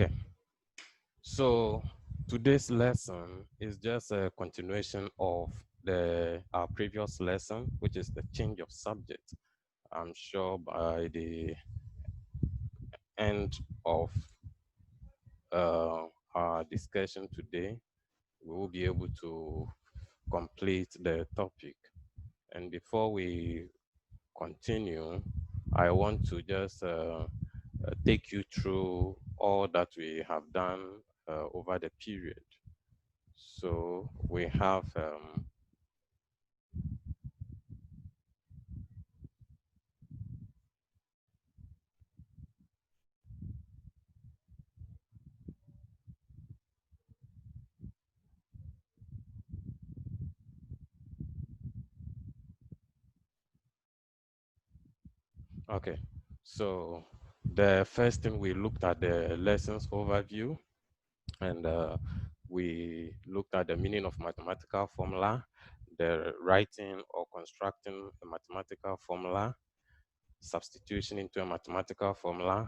Okay, so today's lesson is just a continuation of our previous lesson, which is the change of subject. I'm sure by the end of our discussion today, we will be able to complete the topic. And before we continue, I want to just take you through all that we have done over the period. So we have okay. So the first thing, we looked at the lessons overview, and we looked at the meaning of mathematical formula, the writing or constructing a mathematical formula, substitution into a mathematical formula,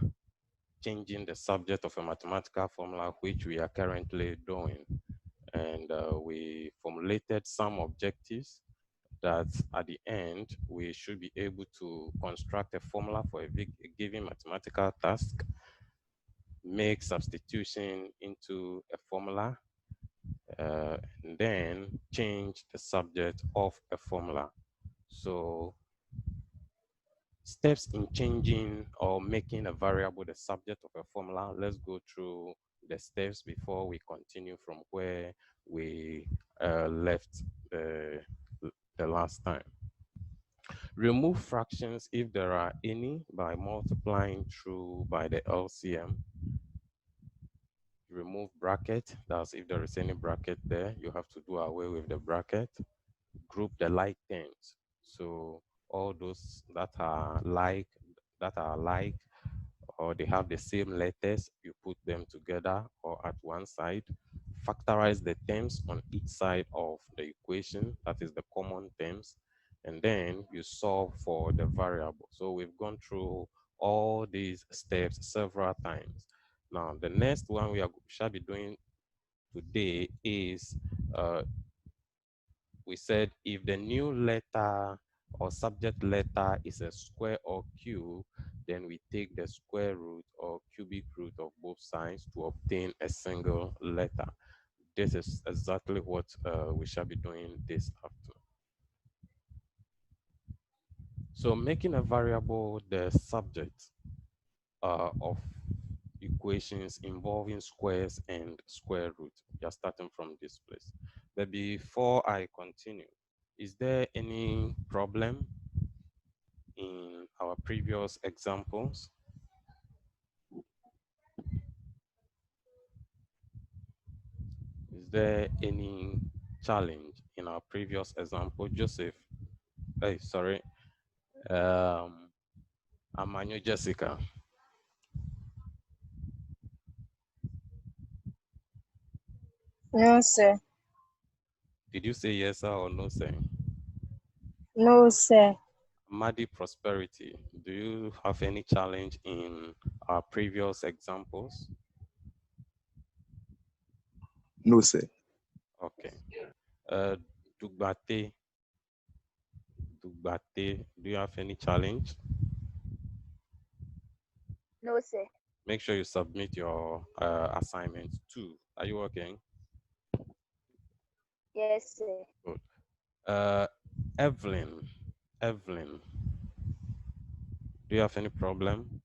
changing the subject of a mathematical formula, which we are currently doing. And we formulated some objectives that at the end, we should be able to construct a formula for a given mathematical task, make substitution into a formula, and then change the subject of a formula. So steps in changing or making a variable the subject of a formula, let's go through the steps before we continue from where we left the last time. Remove fractions if there are any by multiplying through by the LCM. Remove bracket, that's if there is any bracket there, you have to do away with the bracket. Group the like terms. So all those that are like, or they have the same letters, you put them together or at one side. Factorize the terms on each side of the equation, that is the common terms, and then you solve for the variable. So we've gone through all these steps several times. Now, the next one we shall be doing today is we said if the new letter or subject letter is a square or cube, then we take the square root or cubic root of both sides to obtain a single letter. This is exactly what we shall be doing this afternoon. So making a variable the subject of equations involving squares and square root. We are starting from this place. But before I continue, is there any problem in our previous examples? Is there any challenge in our previous example? Joseph, hey, sorry, Amanyo Jessica. No, sir. Did you say yes, sir, or no, sir? No, sir. Madi Prosperity, do you have any challenge in our previous examples? No, sir. Okay. Dugbate, do you have any challenge? No, sir. Make sure you submit your assignment too. Are you working? Yes, sir. Good. Evelyn, do you have any problem?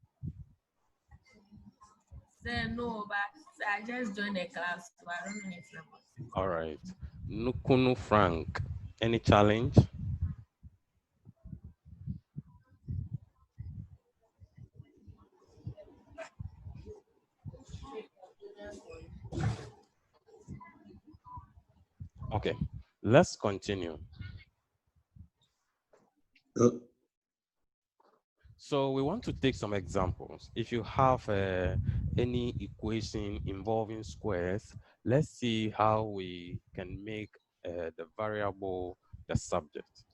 Sir, no, but I just joined the class, so I don't know if you're. All right. Nukunu Frank, any challenge? Okay, let's continue. So we want to take some examples. If you have any equation involving squares, let's see how we can make the variable the subject.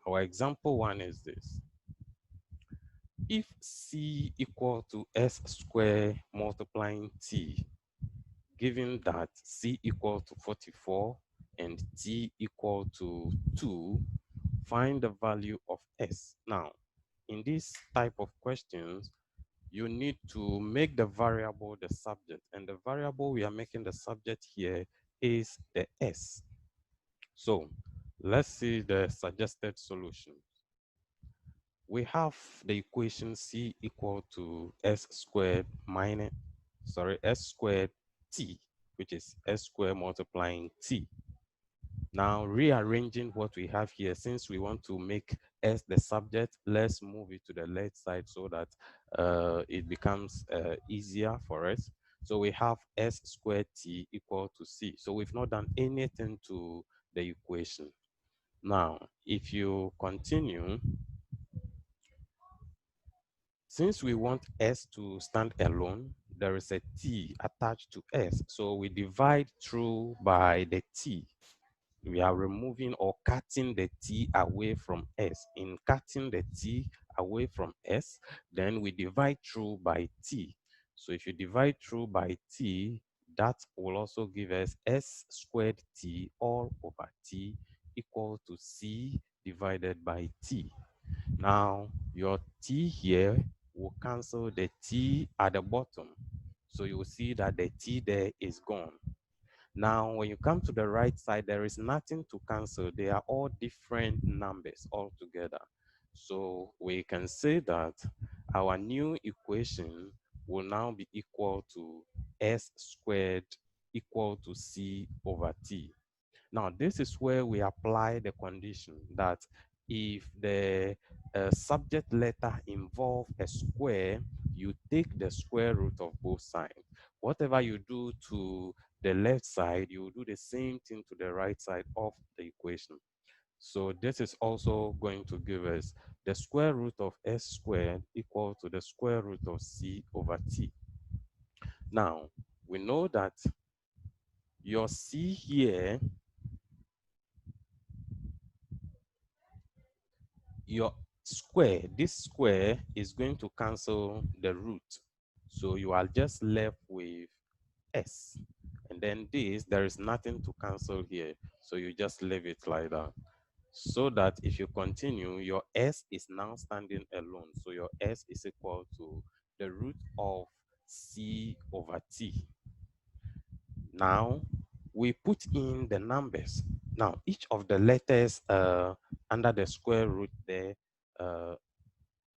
Our example one is this. if C equal to S squared multiplying T, given that C equal to 44 and T equal to 2, find the value of S. Now, in this type of questions, you need to make the variable the subject, and the variable we are making the subject here is the S. So let's see the suggested solution. We have the equation C equal to S squared minus, S squared T, which is S squared multiplying T. Now, rearranging what we have here, since we want to make S the subject, let's move it to the left side so that it becomes easier for us. So we have S squared T equal to C. So we've not done anything to the equation. Now, if you continue, since we want S to stand alone, there is a T attached to S. So we divide through by the T. We are removing or cutting the T away from S. In cutting the T away from S, then we divide through by T. So if you divide through by T, that will also give us S squared T all over T equal to C divided by T. Now, your T here will cancel the T at the bottom. So you will see that the T there is gone. Now, when you come to the right side, there is nothing to cancel. They are all different numbers altogether. So we can say that our new equation will now be equal to S squared equal to C over T. Now, this is where we apply the condition that if the subject letter involve a square, you take the square root of both sides. Whatever you do to the left side, you do the same thing to the right side of the equation. So this is also going to give us the square root of S squared equal to the square root of C over T. Now, we know that your C here, your square, this square is going to cancel the root. So you are just left with S. And then this, there is nothing to cancel here. So you just leave it like that. So that if you continue, your S is now standing alone. So your S is equal to the root of C over T. Now, we put in the numbers. Now, each of the letters under the square root there uh,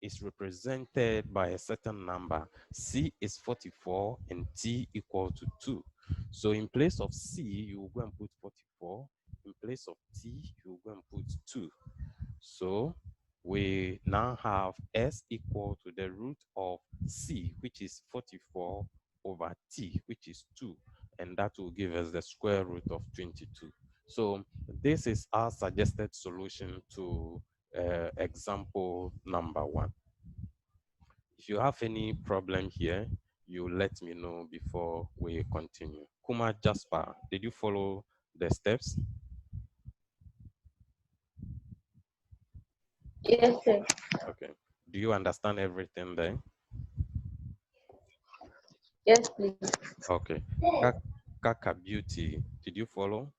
is represented by a certain number. C is 44 and T equal to 2. So in place of C, you will go and put 44. In place of T, you will go and put 2. So we now have S equal to the root of C, which is 44 over T, which is 2. And that will give us the square root of 22. So this is our suggested solution to example number 1. If you have any problem here, you let me know before we continue. Kuma Jasper, did you follow the steps? Yes, sir. Okay. Do you understand everything there? Yes, please. Okay. Kaka Beauty, did you follow?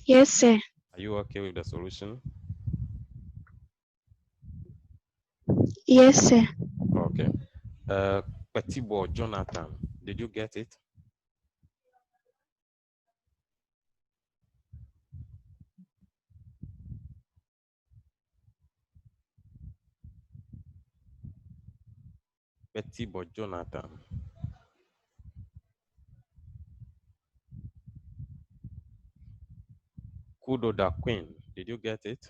Yes, sir. Are you okay with the solution? Yes, sir. Okay. Petit boy Jonathan, did you get it? Petit boy Jonathan. Kudo da Queen, did you get it?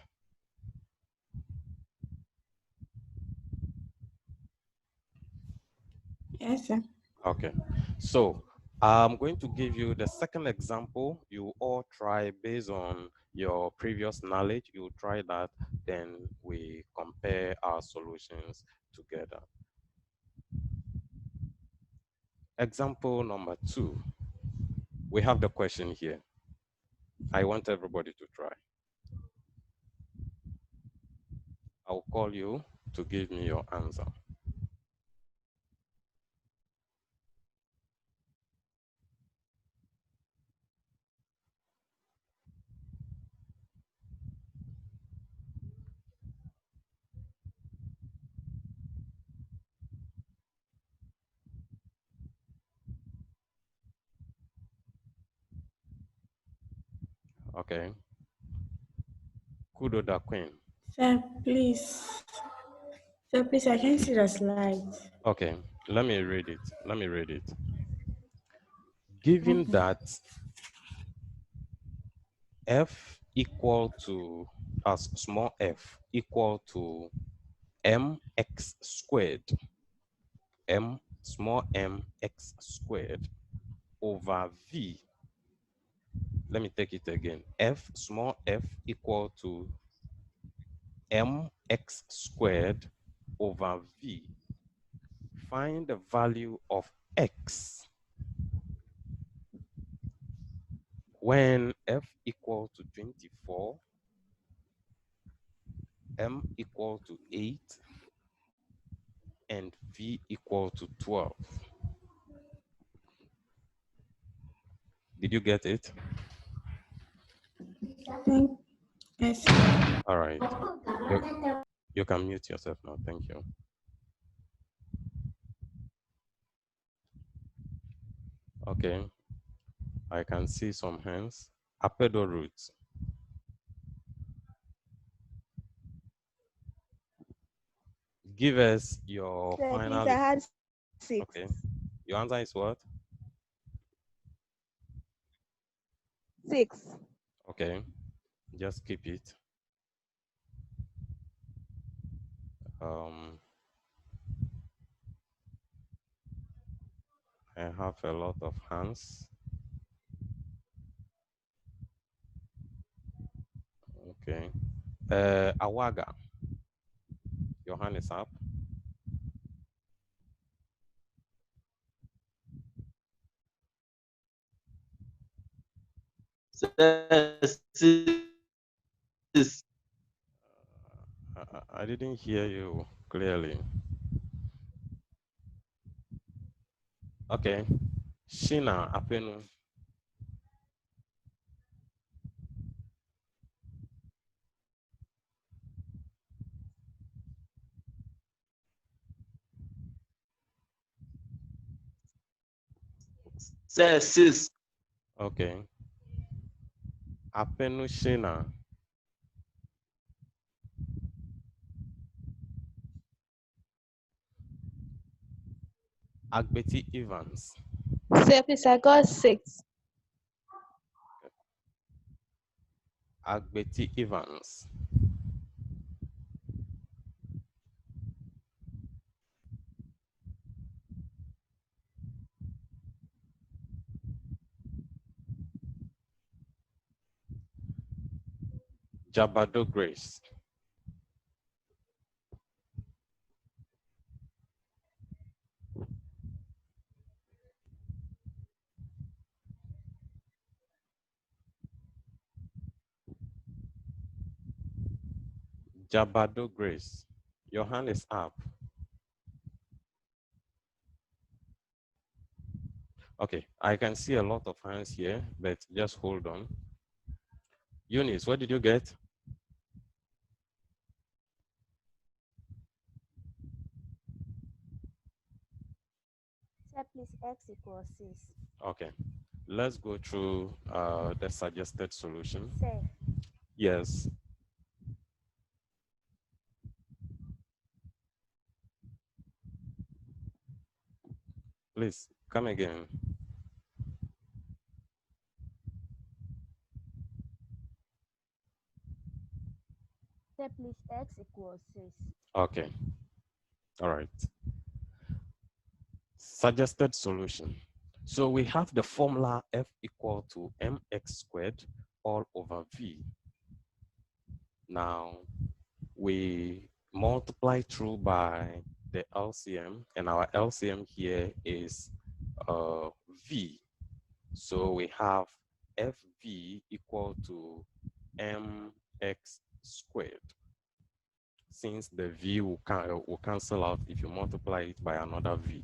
Yes, sir. Okay. So I'm going to give you the second example. You all try based on your previous knowledge. You try that, then we compare our solutions together. Example number 2. We have the question here. I want everybody to try. I'll call you. to give me your answer. Okay. Kudo da Queen. Sir, please. Sir, please, I can't see the slides. Okay, let me read it. Let me read it. Given Okay. that f equal to as small f equal to mx squared, m small m x squared over v. Let me take it again. F small f equal to mx squared over v. Find the value of x when f equal to 24, m equal to 8, and v equal to 12. Did you get it? Thank yes, sir. All right. You, you can mute yourself now. Thank you. Okay. I can see some hands. Apedo roots. Give us your Sir, please, final. I had 6. Okay. Your answer is what? 6. Okay. Just keep it. Um, I have a lot of hands. Okay. Awaga, your hand is up. I didn't hear you clearly. Okay. Shina Apenu. Sis. Okay. Apenu Shina. Agbeti Evans. Sir, please, I got 6. Agbeti Evans. Jabado Grace. Jabado Grace. Your hand is up. Okay, I can see a lot of hands here, but just hold on. Eunice, what did you get? Sir, please, x equals 6. Okay, let's go through the suggested solution. Sir, Yes. Please, come again. sir, please, x equals 6. Okay, all right. Suggested solution. So we have the formula F equal to mx squared all over V. Now, we multiply through by the LCM, and our LCM here is V. So we have FV equal to mx squared. since the v will cancel out if you multiply it by another v.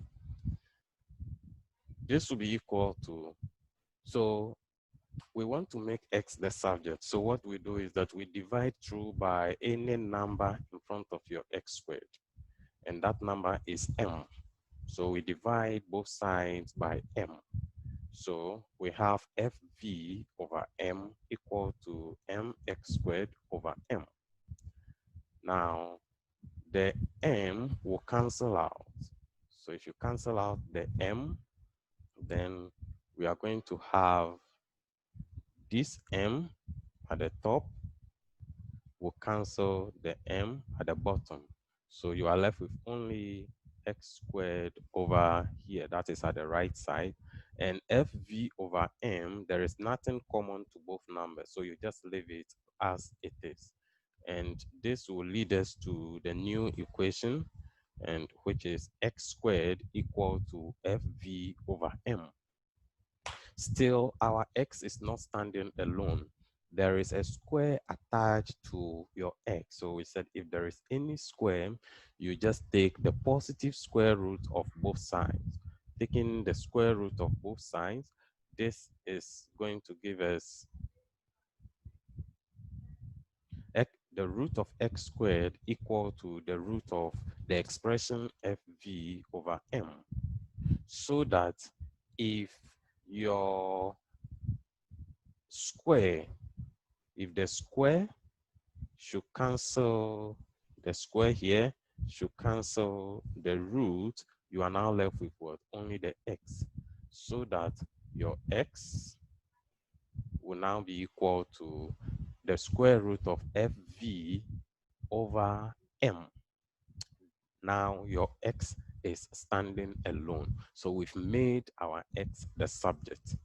This will be equal to, so we want to make x the subject. So what we do is that we divide through by any number in front of your x squared, and that number is m. So we divide both sides by m. So we have fv over m equal to mx squared over m. Now, the m will cancel out. So if you cancel out the m, then we are going to have this m at the top will cancel the m at the bottom. So you are left with only x squared over here, that is at the right side. And fv over m, there is nothing common to both numbers. So you just leave it as it is. And this will lead us to the new equation, and which is x squared equal to fv over m. Still, our x is not standing alone. There is a square attached to your x. So we said if there is any square, you just take the positive square root of both sides. Taking the square root of both sides, this is going to give us the root of x squared equal to the root of the expression fv over m. So that if your square, if the square should cancel the square here, should cancel the root, you are now left with what? Only the x. So that your x will now be equal to the square root of fv over m. Now your x is standing alone. So we've made our x the subject.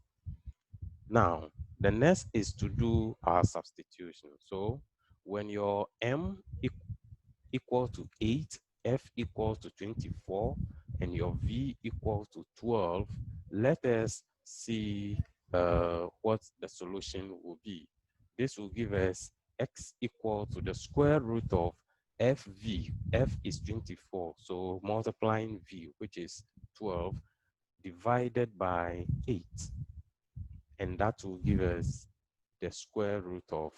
Now, the next is to do our substitution. So when your m equal to 8, f equals to 24, and your v equals to 12, let us see what the solution will be. This will give us x equal to the square root of fv. F is 24, so multiplying v, which is 12, divided by 8. And that will give us the square root of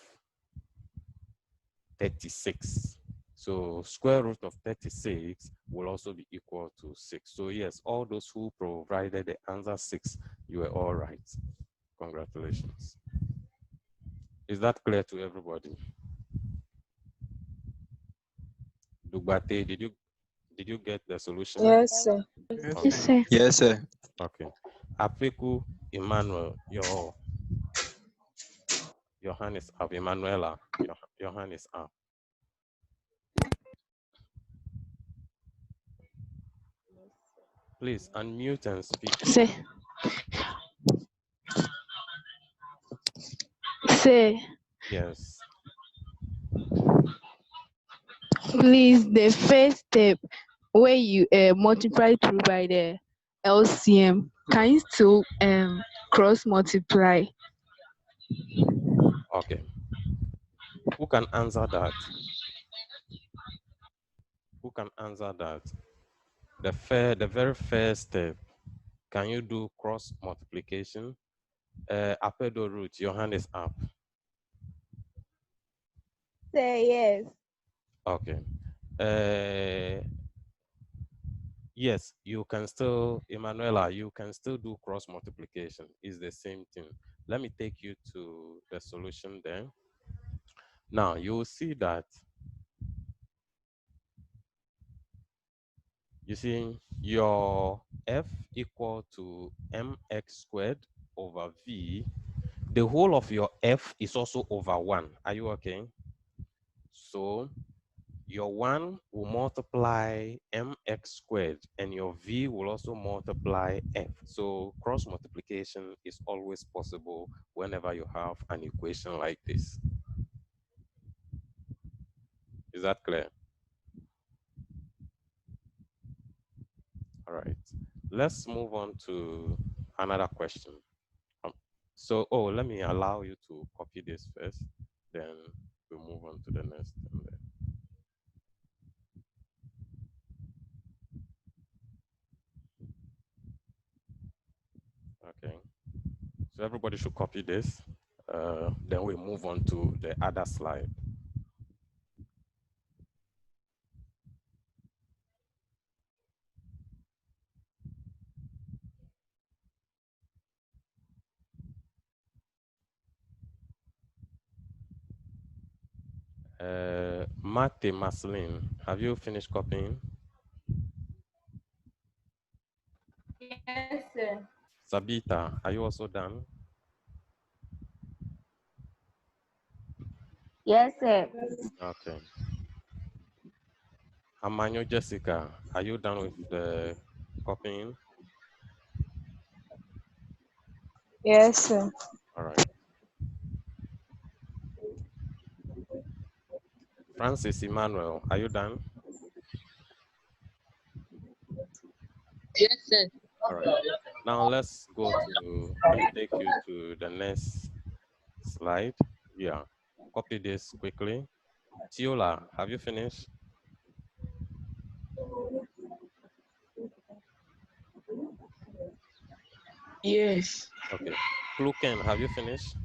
36. So square root of 36 will also be equal to 6. So yes, all those who provided the answer 6, you were all right. Congratulations. Is that clear to everybody? Dugbate, did you get the solution? Yes, sir. Okay. Yes, sir. Yes, sir. Okay. Apiku Emmanuel, your hand is up. Emanuela, your hand is up. Please unmute and speak. Say, say, Yes. please, the first step where you multiply through by the LCM, can you still cross multiply? Okay. Who can answer that? Who can answer that? The very first step, can you do cross multiplication? Apedo root, your hand is up. Say yes. Okay. Yes, you can still, Emanuela, you can still do cross multiplication. It's the same thing. Let me take you to the solution then. Now you will see that, you see your f equal to mx squared over v. The whole of your f is also over 1. Are you okay? So your 1 will multiply mx squared, and your v will also multiply f. So cross multiplication is always possible whenever you have an equation like this. Is that clear? All right. Let's move on to another question. So, let me allow you to copy this first, then we'll move on to the next. So everybody should copy this. Then we move on to the other slide. Mate Maslin, have you finished copying? Yes, sir. Sabita, are you also done? Yes, sir. Okay. Amanyo Jessica, are you done with the copying? Yes, sir. All right. Francis Emmanuel, are you done? Yes, sir. All right. Now let me take you to the next slide. Yeah. Copy this quickly. Tiola, have you finished? Yes. Okay. Kluken, have you finished?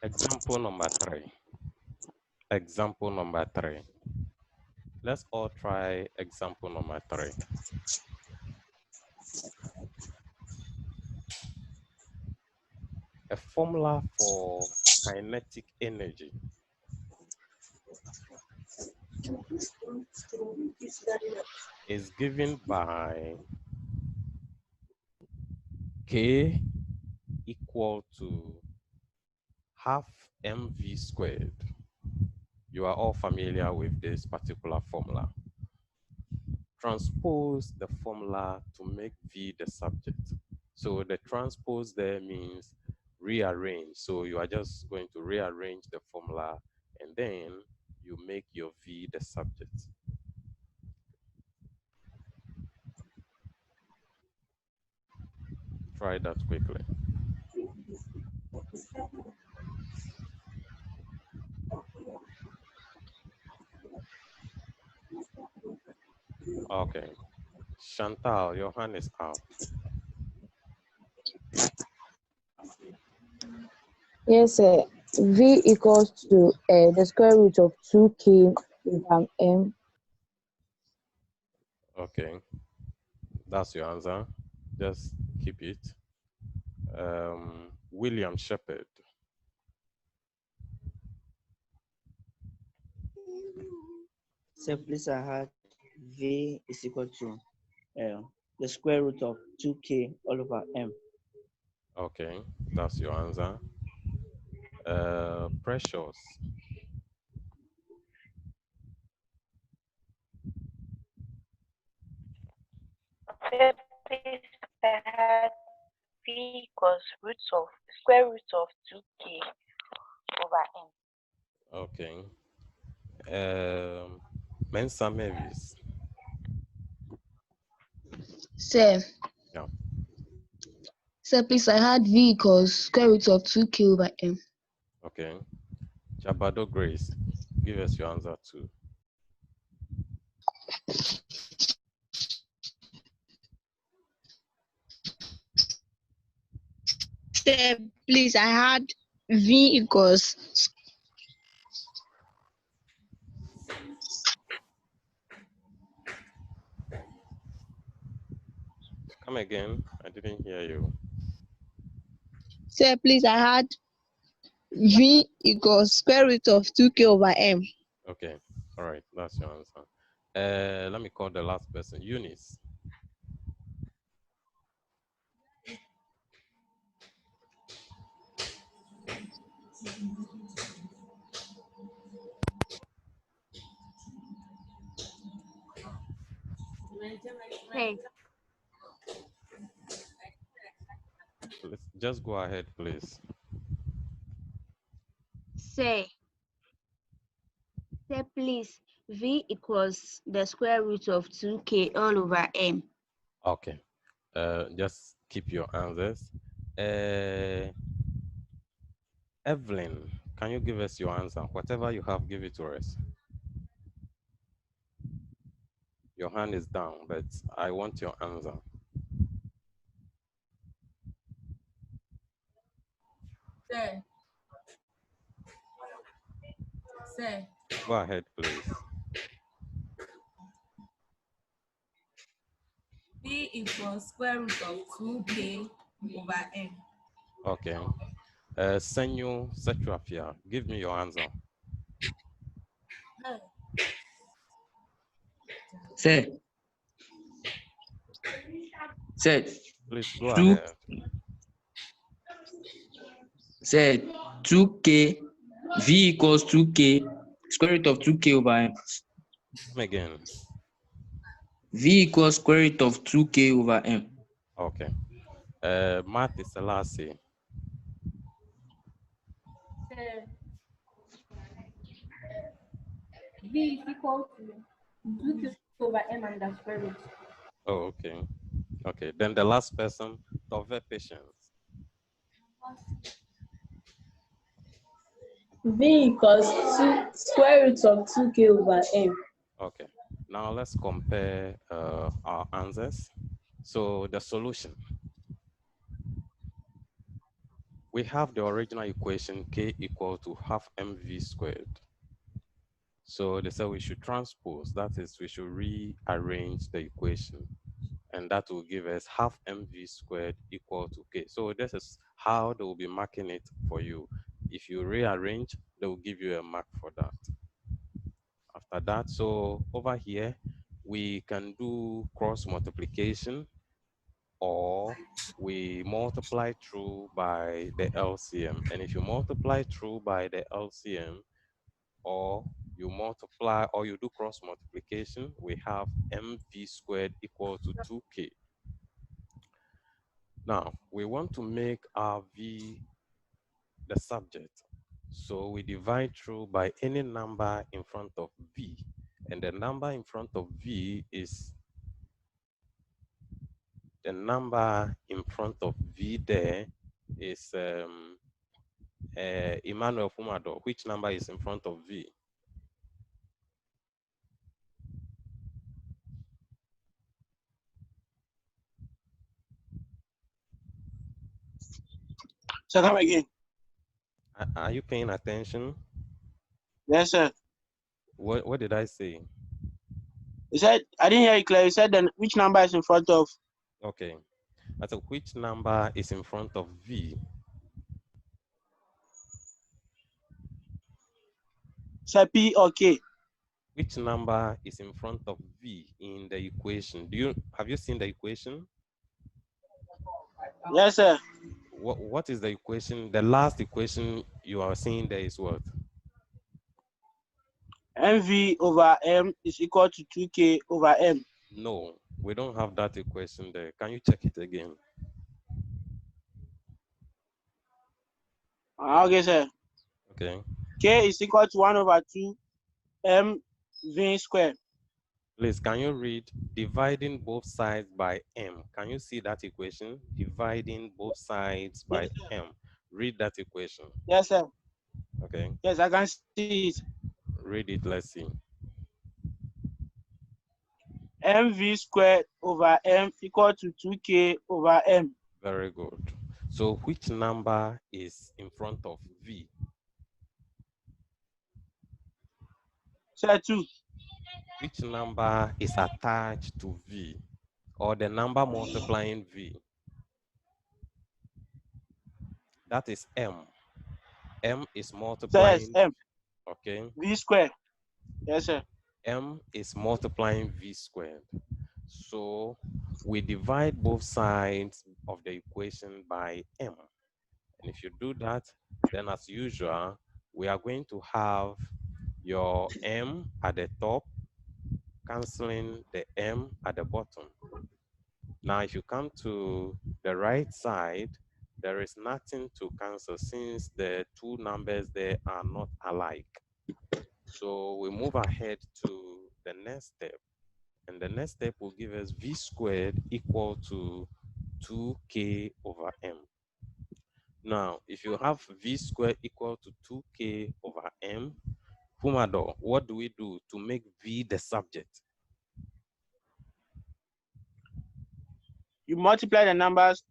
Example number 3. Example number 3. Let's all try example number 3. A formula for kinetic energy is given by K equal to half mv squared. You are all familiar with this particular formula. Transpose the formula to make V the subject. So the transpose there means rearrange. So you are just going to rearrange the formula and then you make your V the subject. Try that quickly. Okay. Chantal, your hand is up. Yes, sir. V equals to the square root of 2k over m. Okay. That's your answer. Just keep it. William Shepherd. So please I had V is equal to the square root of 2k all over m. Okay, that's your answer. Precious. Please, I had V equals square root of 2k over n. Okay. Mensa Mavis. Sir. Yeah. Sir, please, I had V equals square root of 2k over m. Okay. Chabado Grace. Give us your answer too. Sir, please, I had V equals Come again. I didn't hear you. Sir, please, I had V equals square root of 2k over m. Okay. All right. That's your answer. Let me call the last person. Eunice. Hey, Just go ahead, please. say, say please. V equals the square root of 2k all over m. Okay. Just keep your answers. Evelyn, can you give us your answer? Whatever you have, give it to us. Your hand is down, but I want your answer. Sir. Sir. Go ahead, please. V equals square root of 2k over m. Okay. Senyo Setrafia, give me your answer. Sir, sir, Please go two, ahead. sir, 2k, V equals 2k, square root of 2k over m. Come again. V equals square root of 2k over m. Okay. Marty Selassie. Sir. V is equal to 2k over m and the square root. Oh, okay. Okay. Then the last person, Tove Patience. V equals square root of 2k over m. Okay. Now let's compare our answers. So the solution. We have the original equation k equal to half mv squared. So they said we should transpose, that is, we should rearrange the equation, and that will give us half mv squared equal to k. So this is how they will be marking it for you. If you rearrange, they will give you a mark for that. After that, so over here, we can do cross multiplication, or we multiply through by the LCM. And if you multiply through by the LCM, or you multiply or you do cross multiplication, we have mv squared equal to 2k. Now, we want to make our v the subject. So we divide through by any number in front of v. And the number in front of v is the number in front of v there is Emmanuel Fumado. Which number is in front of v? So come again. Are you paying attention? Yes, sir. What did I say? You said I didn't hear you clearly. You said then which number is in front of? Okay. I said which number is in front of v? Say P or K. Which number is in front of v in the equation? Have you seen the equation? Yes, sir. What is the equation? The last equation you are seeing there is what? MV over M is equal to 2K over M. No, we don't have that equation there. Can you check it again? Okay, sir. Okay. K is equal to 1 over 2 M V squared. Please, can you read dividing both sides by m? Can you see that equation? Dividing both sides by m. Read that equation. Yes, sir. Okay. Yes, I can see it. Read it, let's see. MV squared over M equal to 2K over M. Very good. So which number is in front of v? Sir, 2. Which number is attached to v, or the number multiplying v? That is m. M is Sir, yes, multiplying, M. okay? V squared. Yes, sir. M is multiplying v squared. So we divide both sides of the equation by m. And if you do that, then as usual, we are going to have your m at the top canceling the m at the bottom. Now, if you come to the right side, there is nothing to cancel since the two numbers there are not alike. So we move ahead to the next step. And the next step will give us v squared equal to 2k over m. Now, if you have v squared equal to 2k over m, Fumado, what do we do to make v the subject? You multiply the numbers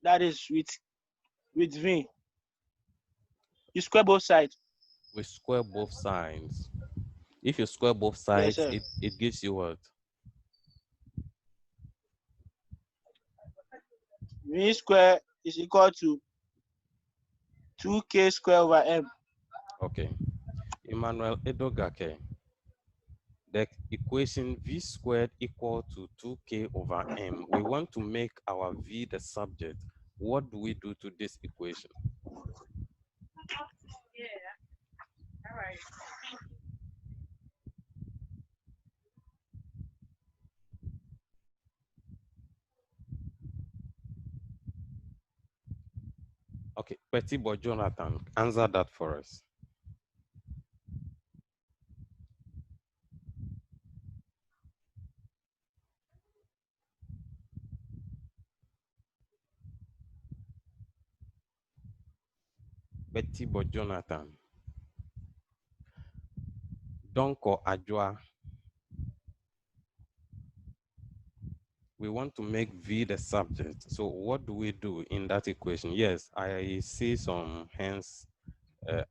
that is with v. You square both sides. We square both sides. If you square both Yes, sides, sir. it gives you what? V square is equal to 2k square over m. Okay. Emmanuel Edogake. The equation v squared equal to 2k over m. We want to make our v the subject. What do we do to this equation? Okay, Petit Boy Jonathan, answer that for us. Betty Boy Jonathan. Donko Ajwa. We want to make V the subject. So what do we do in that equation? Yes, I see some hands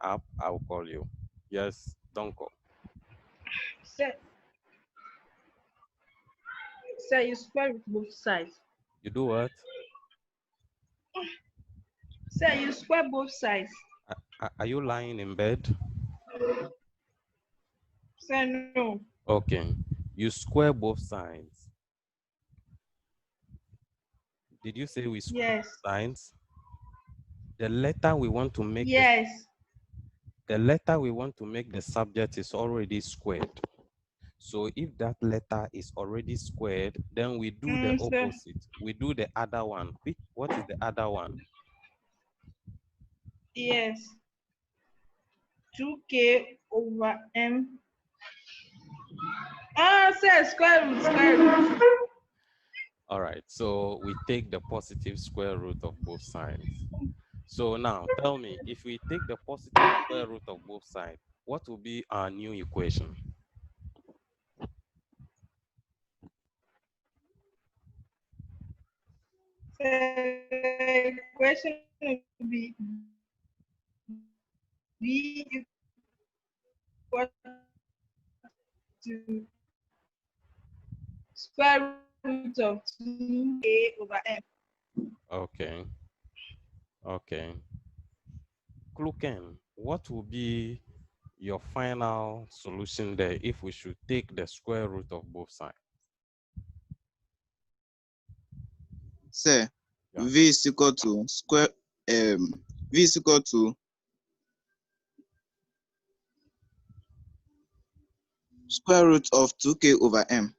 up. I'll call you. Yes, Donko. So you square root both sides. You do what? So you square both sides. Are you lying in bed? So no. Okay. You square both sides. Did you say we square Yes. both sides? The letter we want to make Yes. the letter we want to make the subject is already squared. So if that letter is already squared, then we do the So opposite. We do the other one. What is the other one? yes. 2k over m. Say square root, square root. All right, so we take the positive square root of both sides. So now tell me, if we take the positive square root of both sides, what will be our new equation? So the equation will be v equal to square root of 2k over m. Okay, okay. Kluken, what will be your final solution there if we should take the square root of both sides? Sir, Yeah. V is equal to V is equal to square root of 2k over m.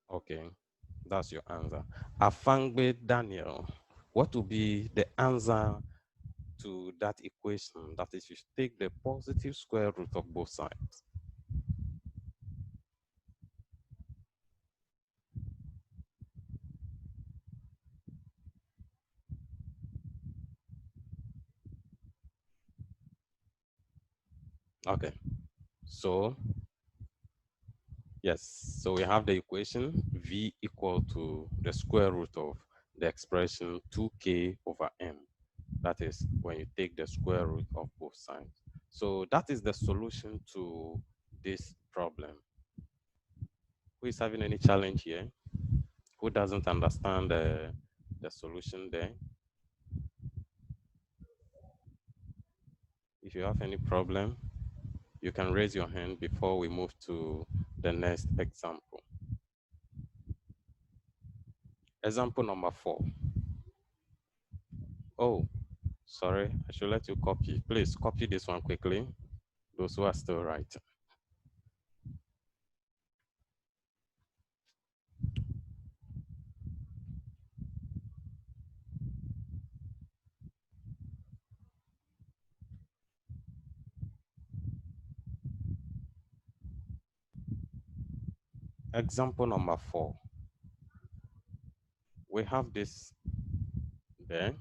Okay, that's your answer. Afangbe Daniel, what will be the answer to that equation? That is, you take the positive square root of both sides. Okay, so yes, so we have the equation V equal to the square root of the expression 2k over m. That is when you take the square root of both sides. So that is the solution to this problem. Who is having any challenge here? Who doesn't understand the solution there? If you have any problem, you can raise your hand before we move to the next example. Example number 4. Oh, sorry, I should let you copy. Please copy this one quickly, those who are still writing. Example number 4. We have this there.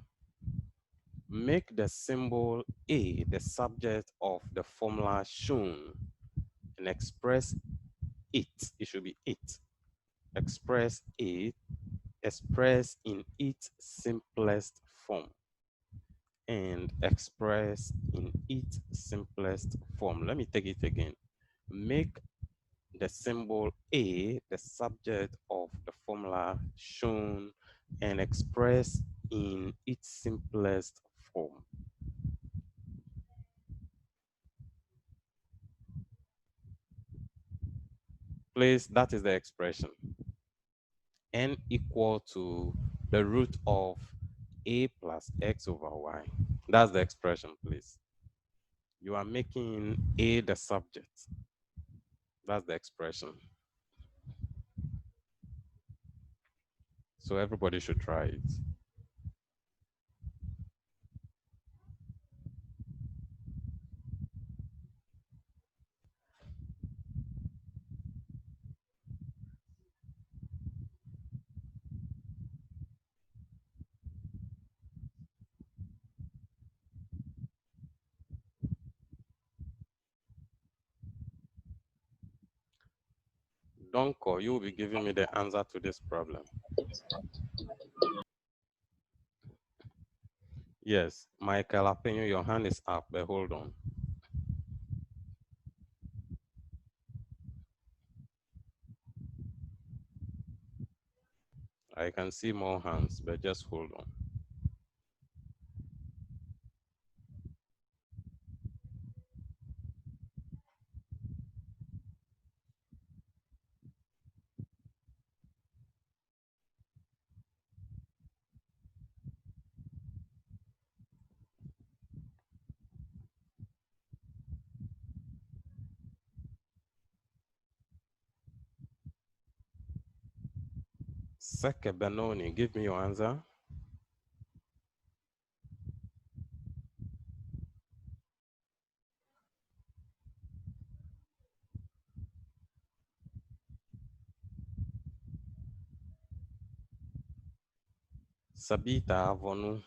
Make the symbol A the subject of the formula shown and express it. It should be it. Express it. Express in its simplest form. And express in its simplest form. Let me take it again. Make the symbol A the subject of the formula shown and express in its simplest form. Please, that is the expression. N equal to the root of A plus X over Y. That's the expression, please. You are making A the subject. That's the expression. So everybody should try it. Donko, you will be giving me the answer to this problem. Yes, Michael Apenyo, your hand is up, but hold on. I can see more hands, but just hold on. Seke Benoni, give me your answer. Sabita Avonu.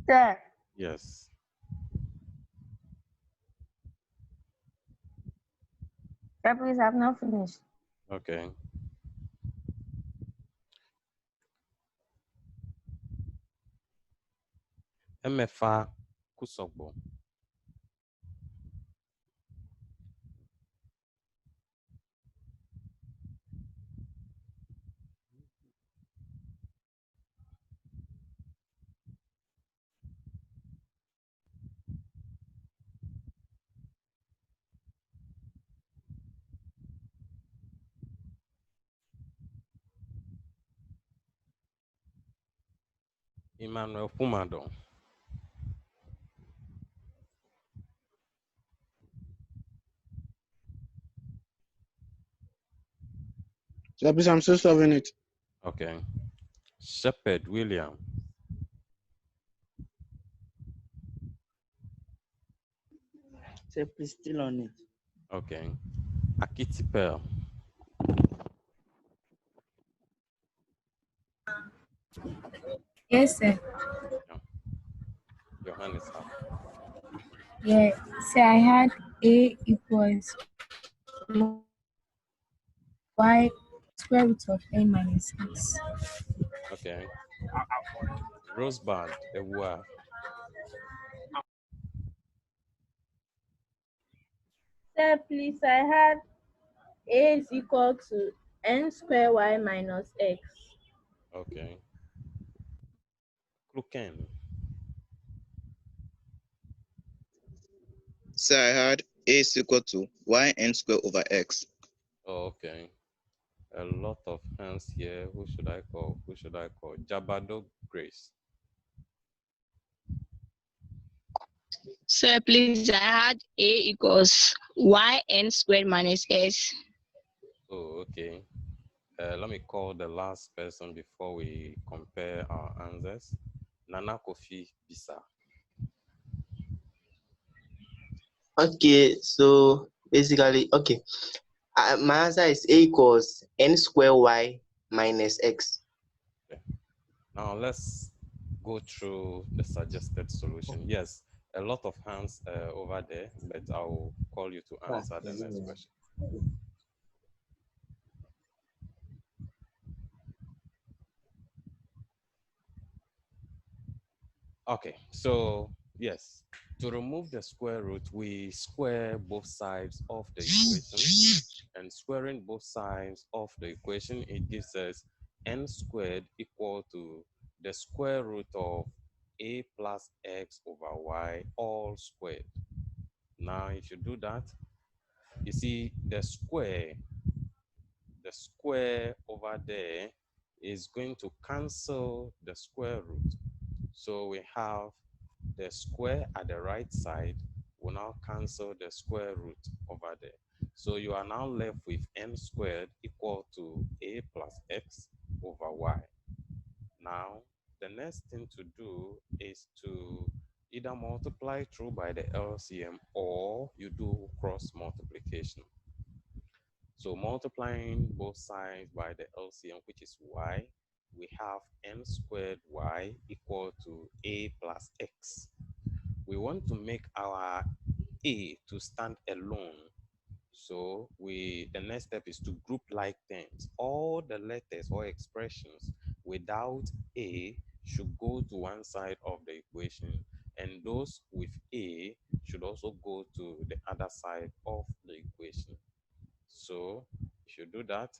Sir, Yes. sir, please, I've not finished. Okay. MFA Kusogbo. Emmanuel Pumado. Sir, please, I'm still solving it. Okay. Shepherd William. Sir, please, still on it. Okay. Akitipel. Yes, sir. Your hand is up. Yeah. So I had A equals Y square root of N minus X. Okay. Rosebud Ewa. Sir, please, I had A is equal to N square Y minus X. Okay. Kluken. So I had A is equal to yn squared over x. Oh, okay. A lot of hands here. Who should I call? Who should I call? Jabado Grace. Sir, please, I had A equals yn squared minus s. Oh, okay. Let me call the last person before we compare our answers. Nana Kofi Bisa. Okay, so basically, okay. My answer is A equals n square y minus x. Okay. Now let's go through the suggested solution. Yes, a lot of hands over there, but I'll call you to answer the next question. Okay, so yes, to remove the square root, we square both sides of the equation, and squaring both sides of the equation, it gives us n squared equal to the square root of a plus x over y all squared. Now, if you do that, you see the square over there is going to cancel the square root. So we have the square at the right side will now cancel the square root over there. So you are now left with n squared equal to a plus x over y. Now, the next thing to do is to either multiply through by the LCM or you do cross multiplication. So multiplying both sides by the LCM, which is y, we have n squared y equal to a plus x. We want to make our a to stand alone. So the next step is to group like terms. All the letters or expressions without a should go to one side of the equation, and those with a should also go to the other side of the equation. So if you do that,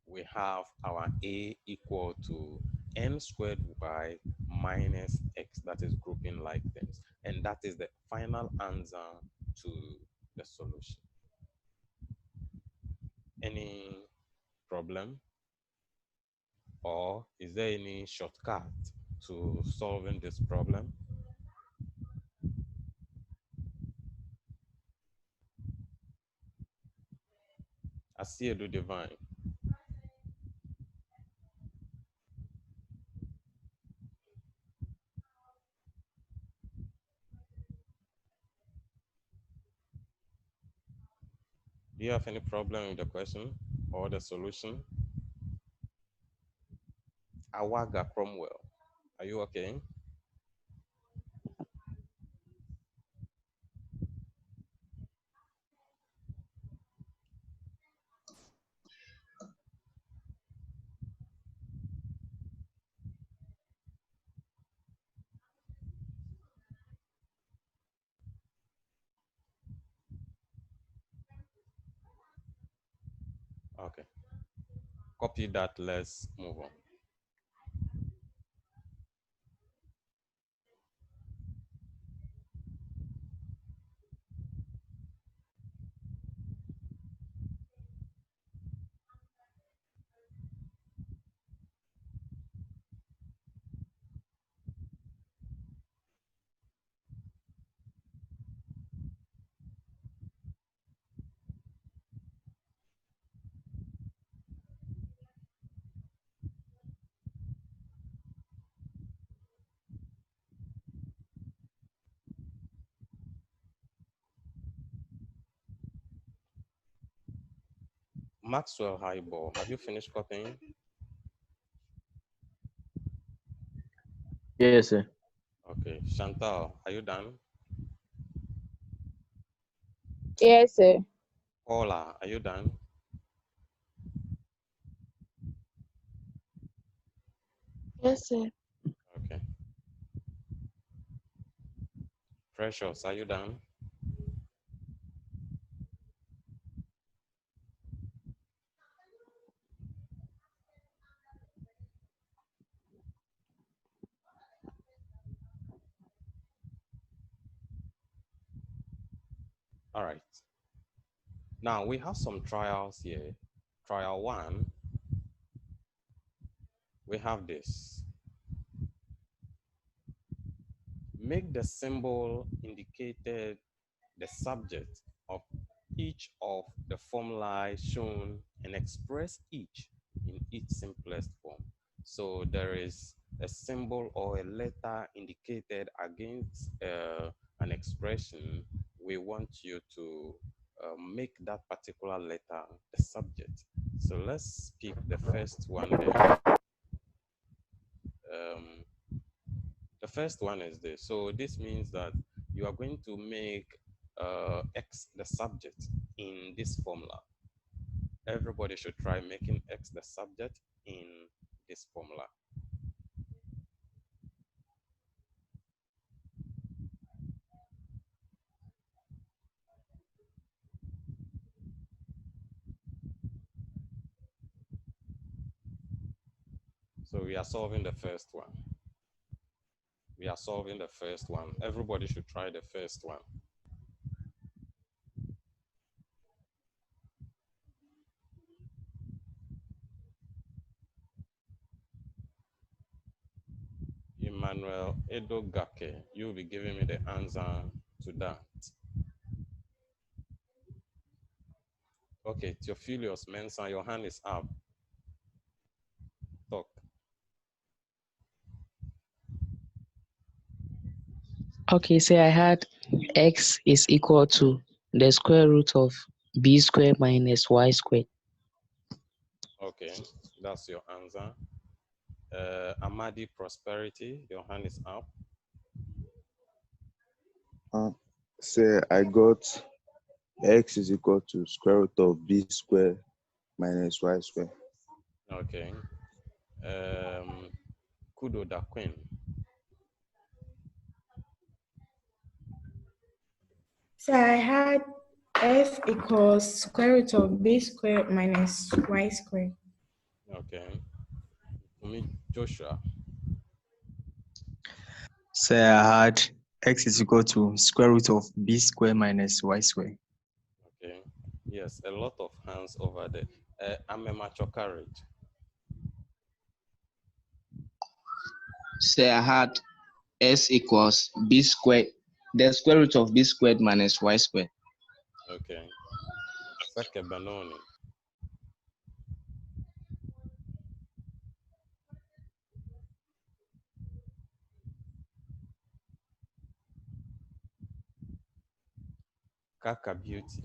we have our a equal to n squared y minus x, that is grouping like terms. And that is the final answer to the solution. Any problem? Or is there any shortcut to solving this problem? Asiedu Divine. Do you have any problem with the question or the solution? Awaga Cromwell, are you okay? Okay. Copy that, let's move on. Maxwell Highball, have you finished copying? Yes, sir. Okay. Chantal, are you done? Yes, sir. Paula, are you done? Yes, sir. Okay. Precious, are you done? All right. Now we have some trials here. Trial 1, we have this. Make the symbol indicated the subject of each of the formulae shown and express each in its simplest form. So there is a symbol or a letter indicated against an expression. We want you to make that particular letter the subject. So let's pick the first one there. Um, the first one is this. So this means that you are going to make X the subject in this formula. Everybody should try making X the subject in this formula. So we are solving the first one. We are solving the first one. Everybody should try the first one. Emmanuel Edogake, you'll be giving me the answer to that. Okay, Theophilus Mensah, your hand is up. Talk. Okay, say I had x is equal to the square root of b squared minus y squared. Okay, that's your answer. Amadi Prosperity, your hand is up. Say I got x is equal to square root of b squared minus y squared. Okay. Kudo Daquin. So I had f equals square root of b squared minus y squared. Okay. Joshua. So I had x is equal to square root of b squared minus y squared. Okay. Yes, a lot of hands over there. I'm a mature courage. So I had s equals b squared, the square root of b squared minus y squared. Okay. Sake Benoni. Kaka Beauty.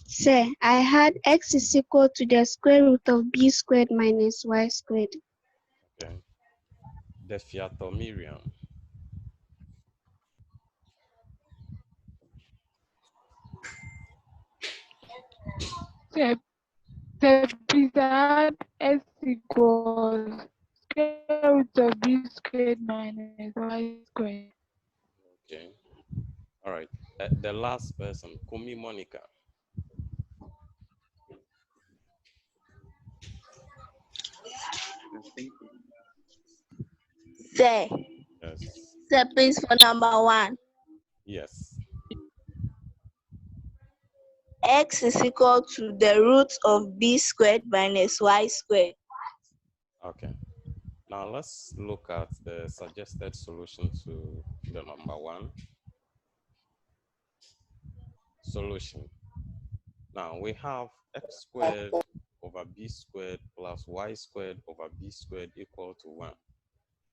Sir, I had x is equal to the square root of b squared minus y squared. Okay. Defiato Miriam. Sir, please add x equals square root of b squared minus y squared. Okay. All right. The last person, Kumi Monica. Say, Yes. say please for number one. Yes. X is equal to the root of b squared minus y squared. Okay. Now let's look at the suggested solution to the number one. Solution. Now we have x squared over b squared plus y squared over b squared equal to 1.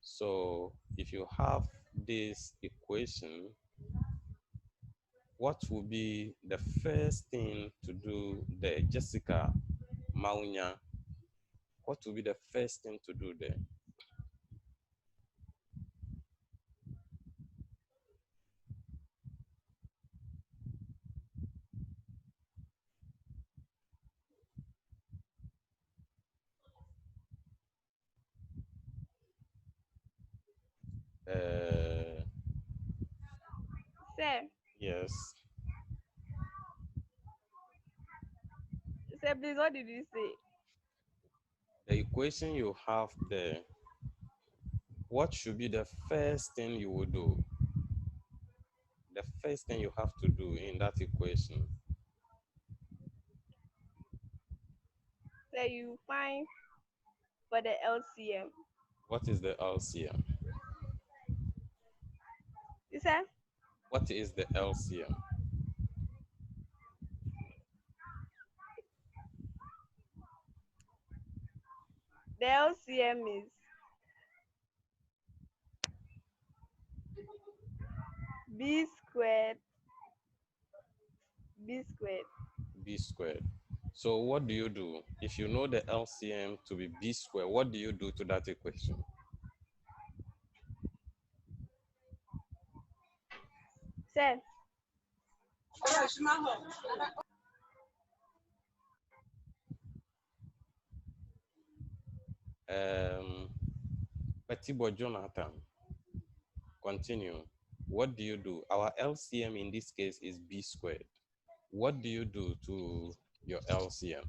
So if you have this equation, what will be the first thing to do there? Jessica Maunya, what will be the first thing to do there? Sir, Yes. sir, please, what did you say? The equation you have there, what should be the first thing you will do? The first thing you have to do in that equation. Sir, you find for the LCM. What is the LCM? You said? What is the LCM? The LCM is b squared. B squared. B squared. So what do you do? If you know the LCM to be B squared, what do you do to that equation? Sir. Petibo Jonathan, continue. What do you do? Our LCM in this case is B squared. What do you do to your LCM?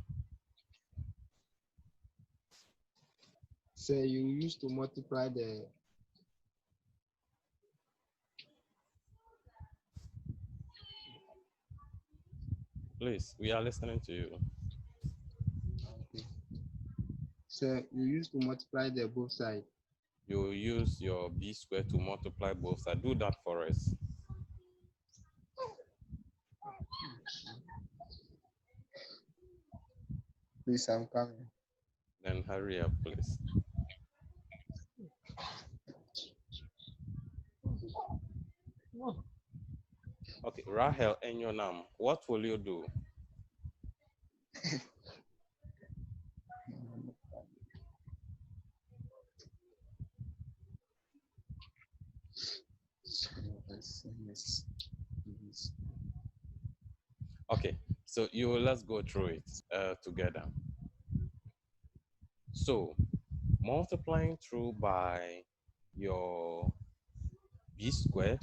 So you used to multiply the Please, we are listening to you. okay. So you used to multiply the both sides. You use your B squared to multiply both sides. Do that for us. Please, I'm coming. Then hurry up, please. Okay, Rahel Enyonam, what will you do? Okay, so let's go through it together. So multiplying through by your B squared,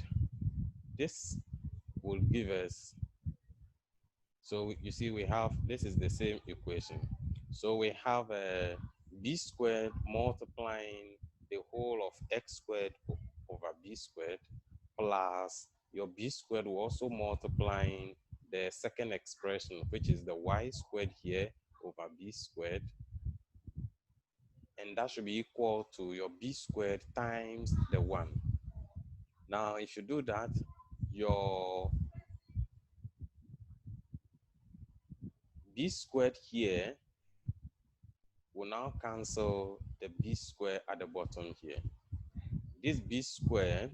this will give us, so you see we have, this is the same equation. So we have a B squared multiplying the whole of x squared over B squared plus your B squared will also multiplying the second expression, which is the y squared here over B squared. And that should be equal to your B squared times the 1. Now, if you do that, your B squared here will now cancel the B squared at the bottom here. This B squared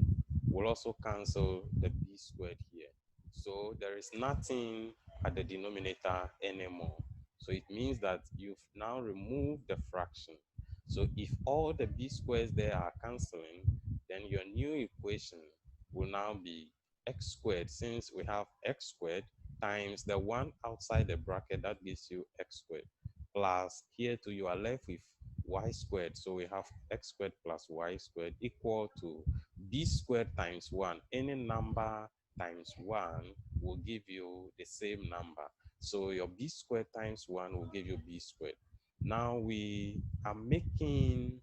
will also cancel the B squared here. So there is nothing at the denominator anymore. So it means that you've now removed the fraction. So if all the B squares there are canceling, then your new equation will now be x squared, since we have x squared times the 1 outside the bracket, that gives you x squared, plus here too you are left with y squared. So we have x squared plus y squared equal to b squared times 1. Any number times 1 will give you the same number. So your b squared times 1 will give you b squared. Now we are making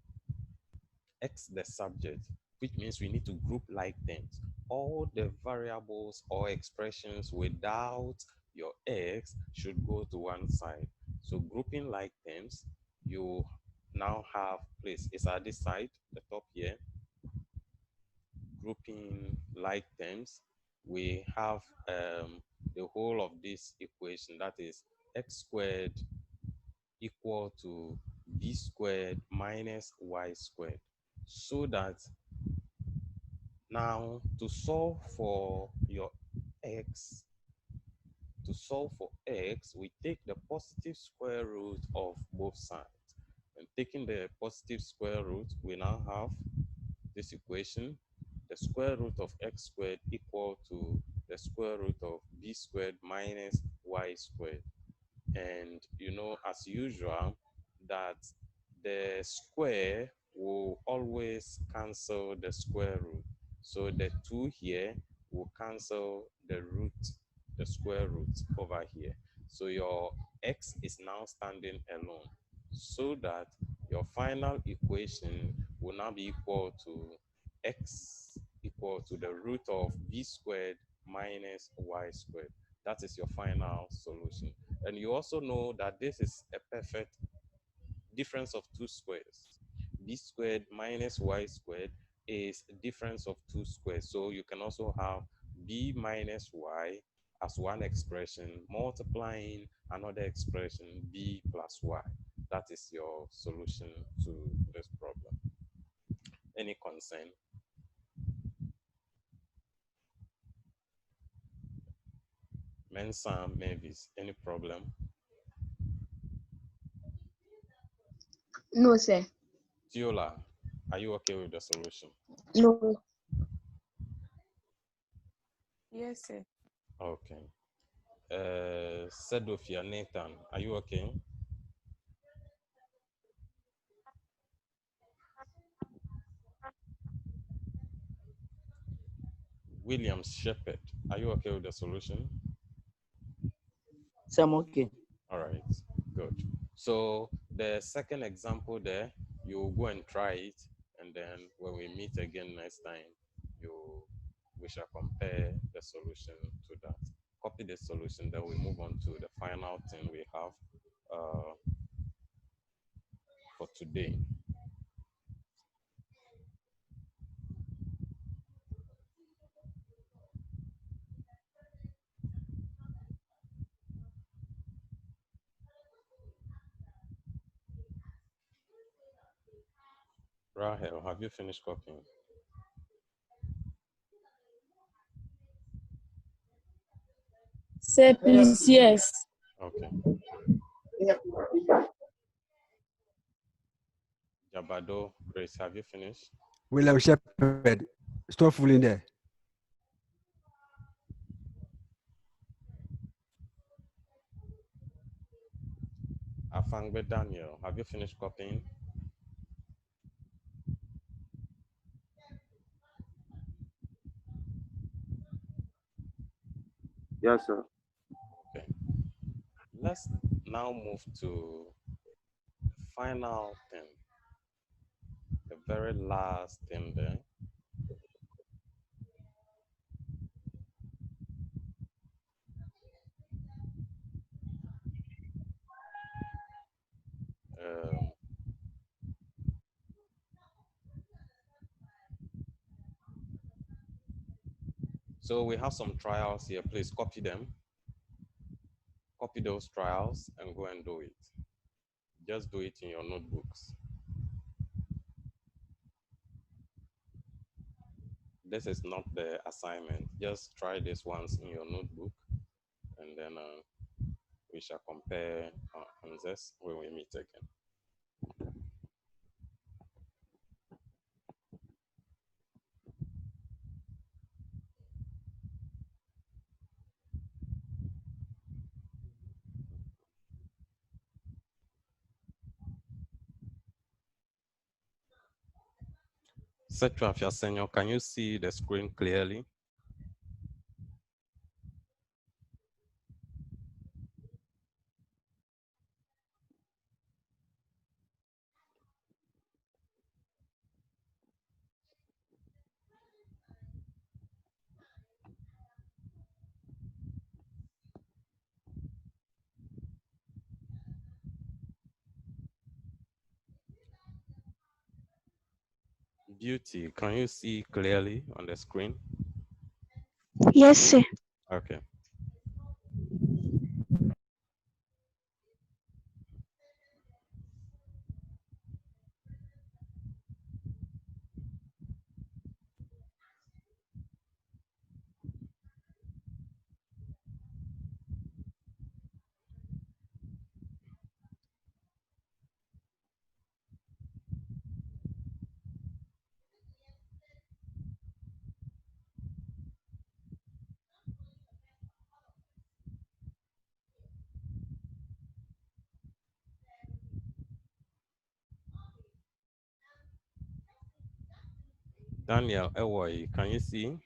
x the subject, which means we need to group like terms. All the variables or expressions without your x should go to one side. So grouping like terms, you now have, place it's at this side, the top here. Grouping like terms, we have the whole of this equation, that is x squared equal to b squared minus y squared. So that now to solve for your x, we take the positive square root of both sides. And taking the positive square root, we now have this equation, the square root of x squared equal to the square root of b squared minus y squared. And you know, as usual, that the square will always cancel the square root. So the 2 here will cancel the root, the square root over here. So your x is now standing alone, so that your final equation will now be equal to x equal to the root of b squared minus y squared. That is your final solution. And you also know that this is a perfect difference of two squares. B squared minus y squared is a difference of two squares. So you can also have b minus y as one expression multiplying another expression b plus y. that is your solution to this problem. Any concern? Mensa, Mavis, any problem? No, sir. Tiola, are you okay with the solution? No. Yes, sir. Okay. Sedofia, Nathan, are you okay? Williams Shepherd, are you okay with the solution? So I'm okay. All right, good. So the second example there, you go and try it, and then when we meet again next time, we shall compare the solution to that. Copy the solution, then we move on to the final thing we have for today. Rahel, have you finished copying? Sir, please, yes. Okay. Jabado, Grace, have you finished? William Shepherd, stop fooling there. Afangbe Daniel, have you finished copying? Yes, sir. Okay. Let's now move to the final thing, the very last thing there. So we have some trials here. Please copy them. Copy those trials and go and do it. Just do it in your notebooks. This is not the assignment. Just try this once in your notebook, and then we shall compare answers when we meet again. Setra Fiasenyo, can you see the screen clearly? Beauty, can you see clearly on the screen? Yes, sir. Okay. Daniel Ewoy, can you see?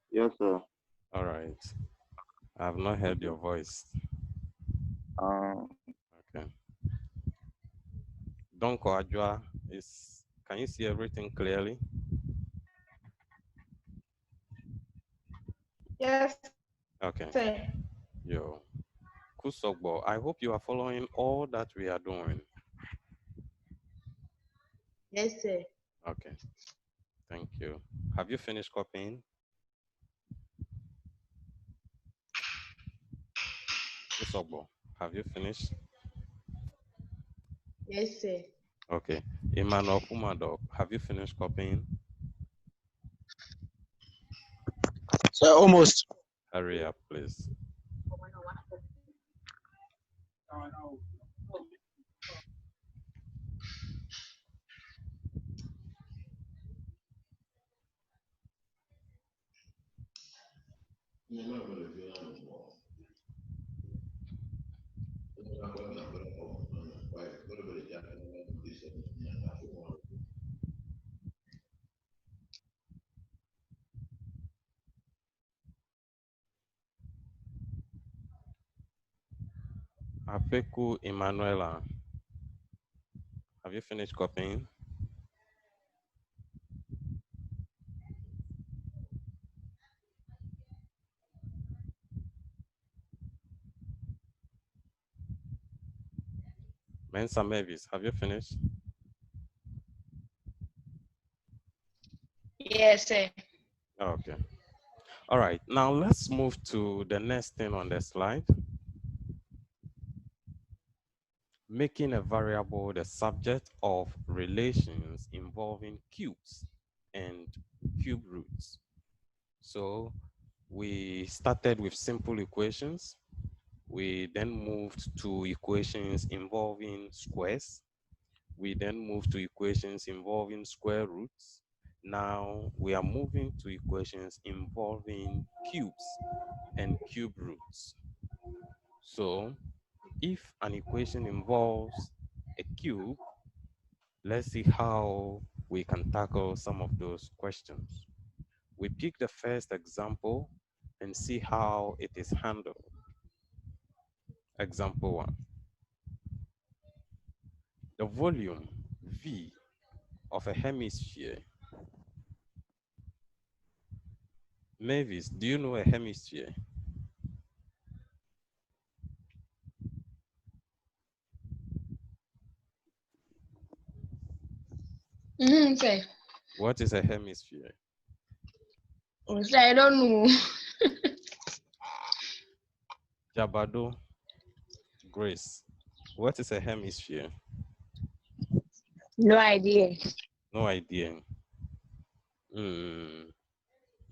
Yes, sir. All right. I have not heard your voice. Okay. Donko Ajwa, can you see everything clearly? Yes, Okay. sir. Yo. Kusogbo, I hope you are following all that we are doing. Yes, sir. Okay. Thank you. Have you finished copying? Miss Ogbo, have you finished? Yes, sir. Okay. Emmanuel Kumado, have you finished copying? So almost. Hurry up, please. Apeku Emanuela, have you finished copying? Mensa Mavis, have you finished? Yes, sir. Okay. All right. Now let's move to the next thing on the slide. Making a variable the subject of relations involving cubes and cube roots. So we started with simple equations. We then moved to equations involving squares. We then moved to equations involving square roots. Now we are moving to equations involving cubes and cube roots. So if an equation involves a cube, let's see how we can tackle some of those questions. We pick the first example and see how it is handled. Example 1. The volume V of a hemisphere. Mavis, do you know a hemisphere? Sir. What is a hemisphere? Sir, I don't know. Jabado, Grace, what is a hemisphere? No idea. No idea.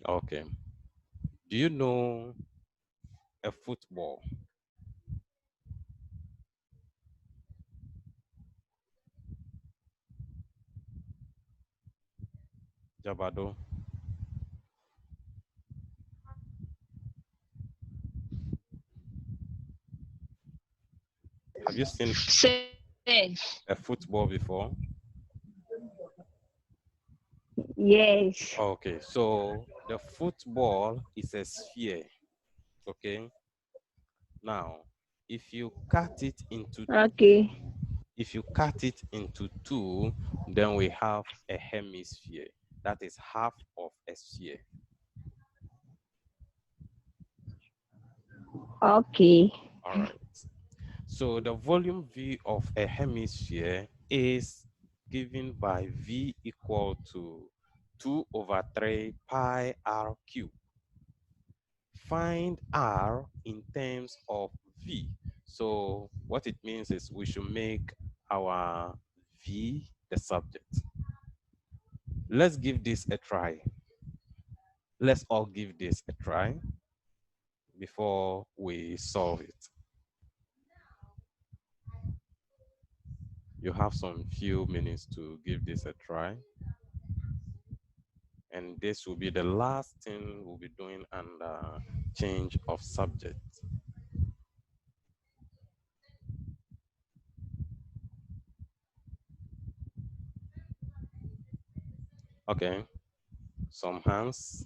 Okay. Do you know a football? Jabado. Have you seen a football before? Yes. Okay, so the football is a sphere. Okay. Now, if you cut it into Okay. if you cut it into two, then we have a hemisphere. That is half of a sphere. Okay. All right. So the volume V of a hemisphere is given by V equal to 2/3 pi r cubed. Find r in terms of V. So what it means is we should make our V the subject. Let's give this a try. Let's all give this a try before we solve it. You have some few minutes to give this a try. And this will be the last thing we'll be doing under change of subject. Okay, some hands.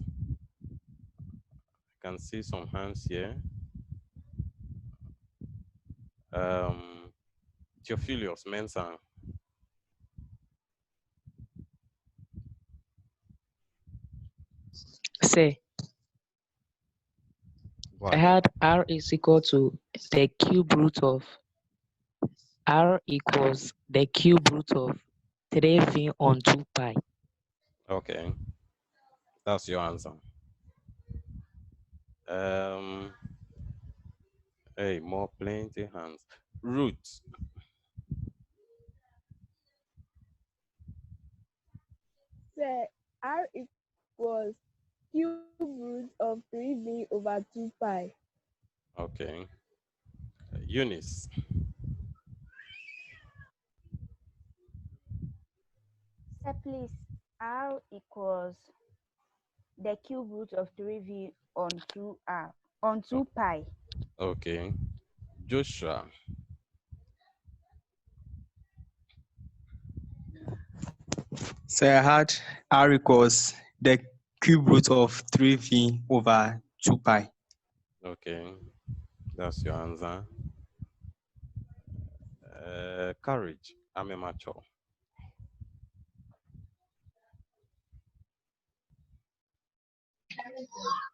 I can see some hands here. Theophilus Mensah. Say, Go I ahead. had r is equal to the cube root of r equals the cube root of 3v on 2 pi. Okay. That's your answer. Um, hey, more plenty hands. Root. Sir, R equals cube root of 3v over 2 pi. Okay. Eunice. Sir, please, R equals the cube root of 3v on 2r on 2 pi. Okay. Joshua. So I had R equals the cube root of 3v over 2 pi. Okay. That's your answer. Courage. I'm immature.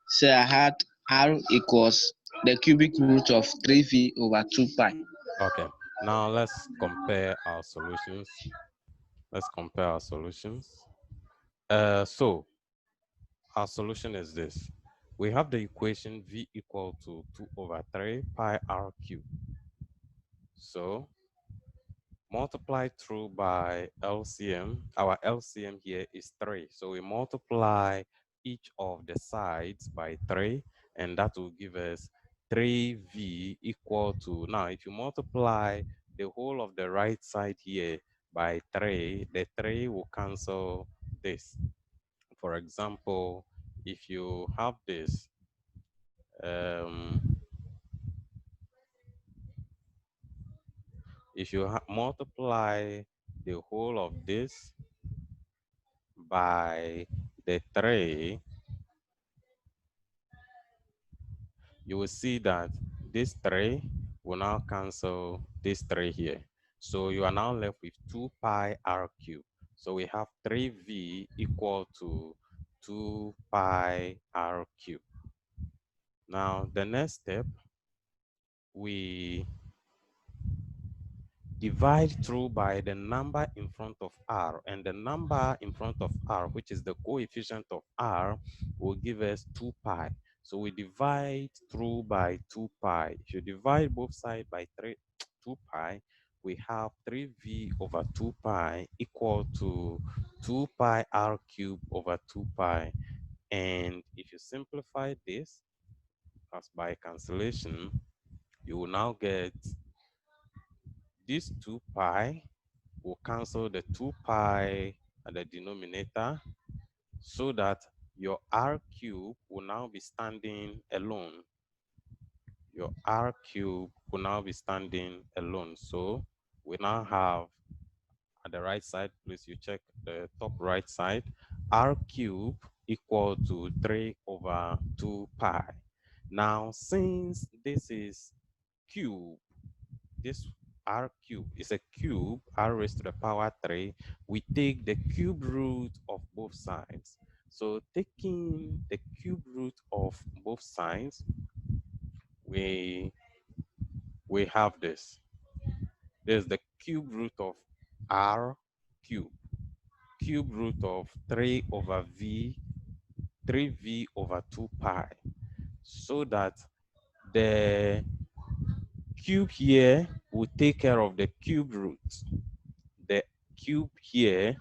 So I had R equals the cubic root of 3v over 2 pi. Okay. Now let's compare our solutions. Let's compare our solutions. So our solution is this. We have the equation V equal to 2 over 3 pi r cubed. So multiply through by LCM. Our LCM here is 3. So we multiply each of the sides by 3, and that will give us 3V equal to, now if you multiply the whole of the right side here by 3, the 3 will cancel this. For example, if you have this, um, if you multiply the whole of this by the 3, you will see that this 3 will now cancel this 3 here. So you are now left with 2 pi r cubed. So we have 3v equal to 2 pi r cubed. Now the next step, we divide through by the number in front of r, and the number in front of r, which is the coefficient of r, will give us 2 pi. So we divide through by 2 pi. If you divide both sides by 2 pi, we have 3v over 2 pi equal to 2 pi r cubed over 2 pi. And if you simplify this, as by cancellation, you will now get this 2 pi will cancel the 2 pi at the denominator, so that your r cube will now be standing alone. Your r cube will now be standing alone. So we now have at the right side, please you check the top right side, r cube equal to 3 over 2 pi. Now, since this is cube, this r cube is a cube, r raised to the power 3, we take the cube root of both sides. So taking the cube root of both sides, we have this. There's the cube root of r cube, cube root of 3 over v, 3v over 2 pi, so that the cube here will take care of the cube root. The cube here,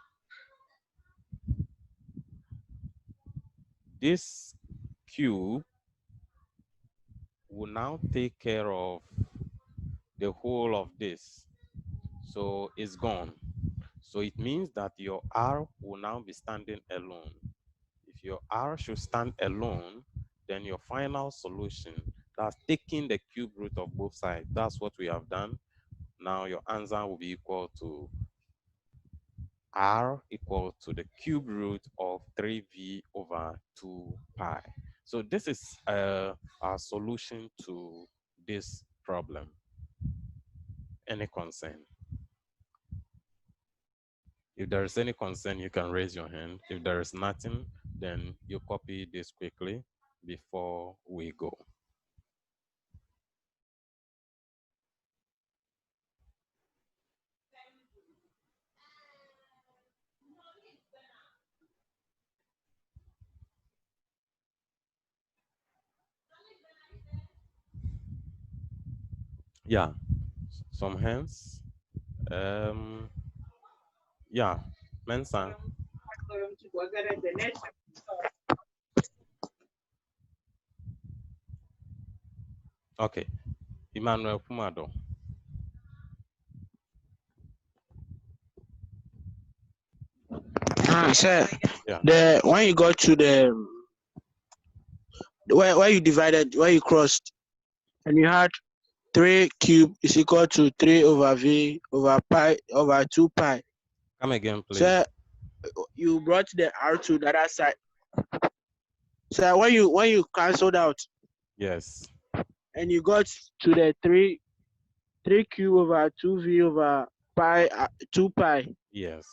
this cube will now take care of the whole of this. So it's gone. So it means that your R will now be standing alone. If your R should stand alone, then your final solution, that's taking the cube root of both sides. That's what we have done. Now your answer will be equal to r equal to the cube root of 3v over 2 pi. So this is our solution to this problem. Any concern? If there is any concern, you can raise your hand. If there is nothing, then you copy this quickly before we go. Yeah, some hands. Yeah, Mensa. Okay, Emmanuel Kumado. Sir, Yeah. the when you got to the where you divided, where you crossed, and you had 3 cube is equal to 3 over v over pi over 2 pi. Come again, please. Sir, you brought the r to the other side. Sir, when you cancelled out Yes. and you got to the 3 cube over 2v over pi 2 pi. Yes.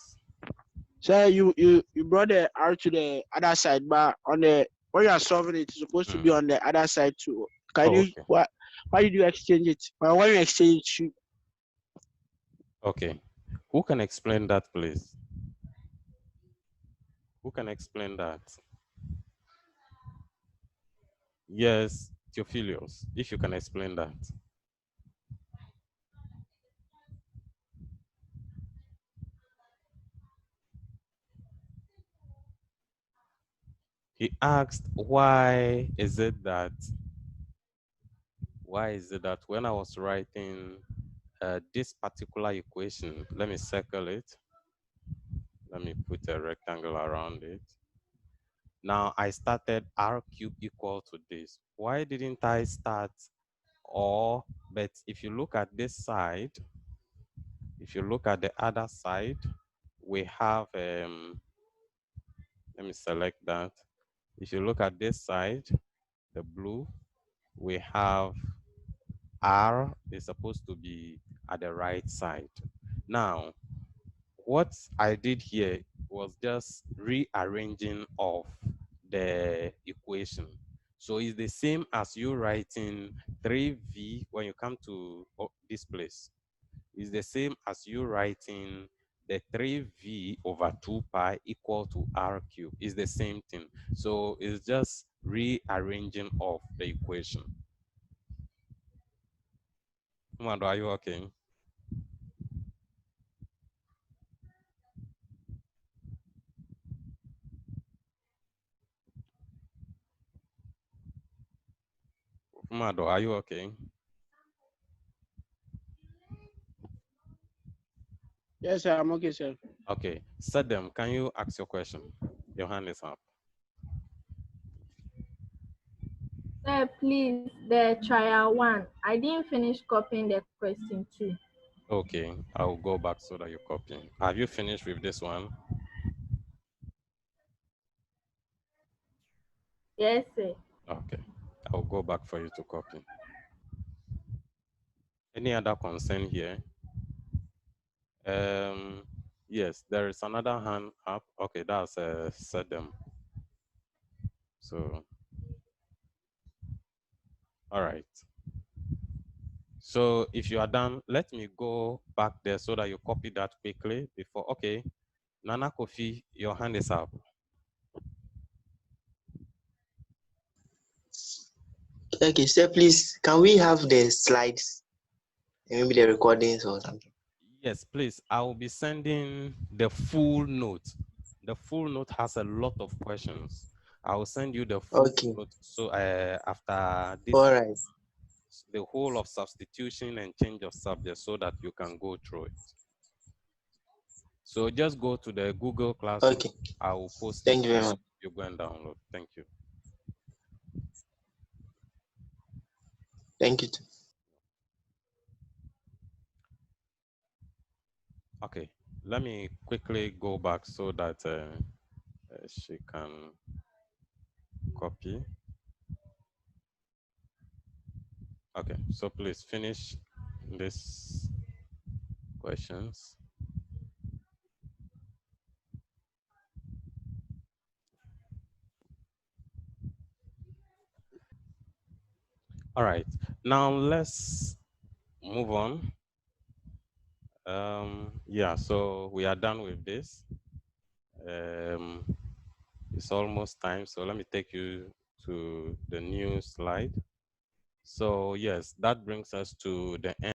So you brought the r to the other side, but on the when you are solving it, it's supposed to be on the other side too. Can you okay. why did you exchange it? Well, when you exchange it, Okay. Who can explain that, please? Who can explain that? Yes, Theophilus, if you can explain that. He asked, why is it that when I was writing this particular equation, let me circle it. Let me put a rectangle around it. Now I started r cubed equal to this. Why didn't I start but if you look at this side, if you look at the other side, we have, let me select that. If you look at this side, the blue, we have R is supposed to be at the right side. Now, what I did here was just rearranging of the equation. So it's the same as you writing 3v when you come to this place. It's the same as you writing the 3v over 2 pi equal to r cubed. It's the same thing. So it's just rearranging of the equation. Mando, are you okay? Mado, are you okay? yes, sir, I'm okay, sir. Okay, Sadem, can you ask your question? Your hand is up. Sir, please, the trial one. I didn't finish copying the question two. Okay, I'll go back so that you copy. Have you finished with this one? Yes, sir. Okay, I'll go back for you to copy. Any other concern here? Yes, there is another hand up. Okay, that's Sadem. So, all right. So if you are done, let me go back there so that you copy that quickly before. Okay, Nana Kofi, your hand is up. Okay, sir, please, can we have the slides and maybe the recordings or something? Yes, please. I will be sending the full note. The full note has a lot of questions. I will send you the full note. So after this, All right. the whole of substitution and change of subject so that you can go through it. So just go to the Google Classroom. Okay. I will post Thank it you very there. much. You go and download. Thank you. Thank you. Okay, let me quickly go back so that she can copy. Okay, so please finish these questions. All right, now let's move on. Yeah, so we are done with this. It's almost time, so let me take you to the new slide. So yes, that brings us to the end